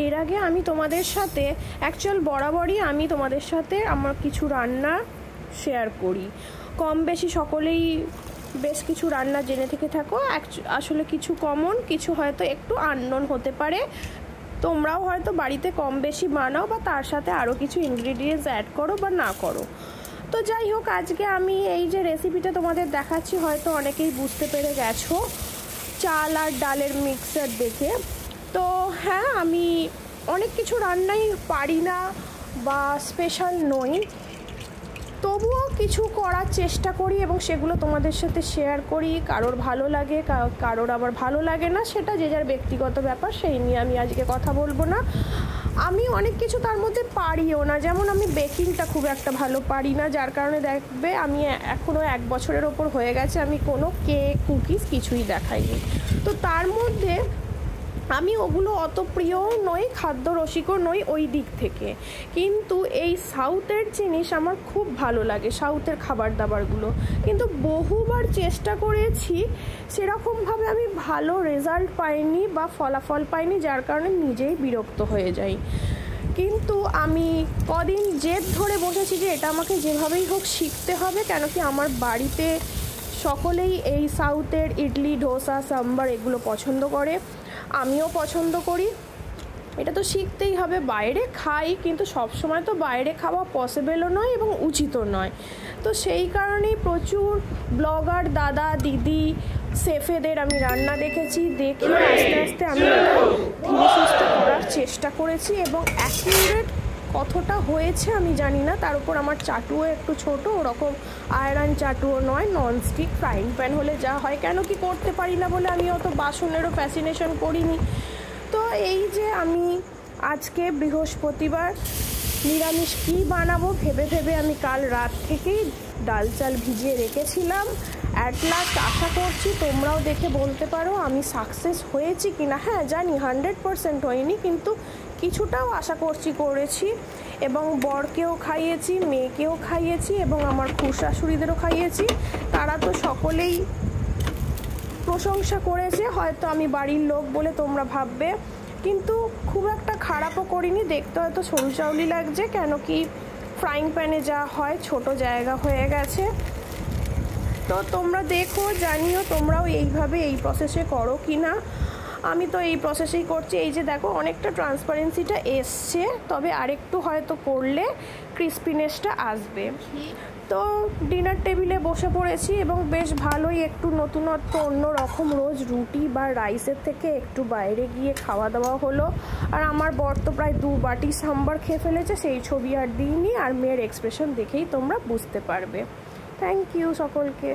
এর আগে আমি তোমাদের সাথে বরাবরই আমি তোমাদের সাথে আমার কিছু রান্না শেয়ার করি। কম বেশি সকলেই বেশ কিছু রান্না জেনে থেকে থাকো। আসলে কিছু কমন, কিছু হয়তো একটু আননোন হতে পারে। তোমরাও হয়তো বাড়িতে কম বেশি বানাও বা তার সাথে আরও কিছু ইনগ্রিডিয়েন্টস অ্যাড করো বা না করো। তো যাই হোক, আজকে আমি এই যে রেসিপিটা তোমাদের দেখাচ্ছি হয়তো অনেকেই বুঝতে পেরে গেছো চাল আর ডালের মিক্সার দেখে। তো হ্যাঁ, আমি অনেক কিছু রান্নাই পারি না বা স্পেশাল নই, তবুও কিছু করার চেষ্টা করি এবং সেগুলো তোমাদের সাথে শেয়ার করি। কারোর ভালো লাগে, কারোর আবার ভালো লাগে না, সেটা যে যার ব্যক্তিগত ব্যাপার, সেই নিয়ে আমি আজকে কথা বলবো না। আমি অনেক কিছু তার মধ্যে পারিও না, যেমন আমি বেকিংটা খুব একটা ভালো পারি না, যার কারণে দেখবে আমি এখনও 1 বছরের ওপর হয়ে গেছে আমি কোনো কেক কুকিজ কিছুই দেখাইনি। তো তার মধ্যে আমি ওগুলো অত প্রিয়ও নই, খাদ্য রসিকও নই ওই দিক থেকে, কিন্তু এই সাউথের জিনিস আমার খুব ভালো লাগে, সাউথের খাবার দাবারগুলো। কিন্তু বহুবার চেষ্টা করেছি, সেরকমভাবে আমি ভালো রেজাল্ট পাইনি বা ফলাফল পাইনি, যার কারণে নিজেই বিরক্ত হয়ে যাই। কিন্তু আমি কদিন জেদ ধরে বসেছি যে এটা আমাকে যেভাবেই হোক শিখতে হবে, কেন কি আমার বাড়িতে সকলেই এই সাউথের ইডলি, ডোসা, সাম্বার এগুলো পছন্দ করে, আমিও পছন্দ করি। এটা তো শিখতেই হবে। বাইরে খাই, কিন্তু সবসময় তো বাইরে খাওয়া পসিবলও নয় এবং উচিতও নয়। তো সেই কারণেই প্রচুর ব্লগার দাদা দিদি শেফেদের আমি রান্না দেখেছি, দেখে আস্তে আস্তে আমি এটা ধীরে সুস্থে করার চেষ্টা করেছি এবং অ্যাকিউরেট কতটা হয়েছে আমি জানি না। তার উপর আমার চাটুও একটু ছোট, ওরকম আয়রন চাটুও নয়, ননস্টিক ফ্রাইং প্যান হলে যা হয়। কেন কি করতে পারি না বলে আমি অত বাসনেরও ফ্যাসিনেশন করিনি। তো এই যে আমি আজকে বৃহস্পতিবার নিরামিষ কী বানাবো ভেবে ভেবে আমি কাল রাত থেকেই ডাল চাল ভিজিয়ে রেখেছিলাম। অ্যাট লাস্ট আশা করছি তোমরাও দেখে বলতে পারো আমি সাকসেস হয়েছি কি না। হ্যাঁ জানি 100% হয়নি, কিন্তু কিছুটাও আশা করছি করেছি, এবং বরকেও খাইয়েছি, মেয়েকেও খাইয়েছি এবং আমার খুড়শাশুড়িদেরও খাইয়েছি। তারা তো সকলেই প্রশংসা করেছে, হয়তো আমি বাড়ির লোক বলে তোমরা ভাববে, কিন্তু খুব একটা খারাপও করিনি। দেখতে হয়তো সরু চাউলি লাগছে, কেন কি ফ্রাইং প্যানে যা হয় ছোট জায়গা হয়ে গেছে। তো তোমরা দেখো, জানিও তোমরাও এইভাবে এই প্রসেসে করো কি না। আমি তো এই প্রসেসেই করছি। এই যে দেখো অনেকটা ট্রান্সপারেন্সিটা এসছে, তবে আরেকটু হয়তো করলে ক্রিস্পিনেসটা আসবে। তো ডিনার টেবিলে বসে পড়েছি এবং বেশ ভালোই একটু নতুনত্ব, অন্য রকম, রোজ রুটি বা রাইসের থেকে একটু বাইরে গিয়ে খাওয়া দাওয়া হলো। আর আমার বর তো প্রায় 2 বাটি সাম্বার খেয়ে ফেলেছে, সেই ছবি আর দিইনি, আর মেয়ের এক্সপ্রেশন দেখেই তোমরা বুঝতে পারবে। থ্যাংক ইউ সকলকে।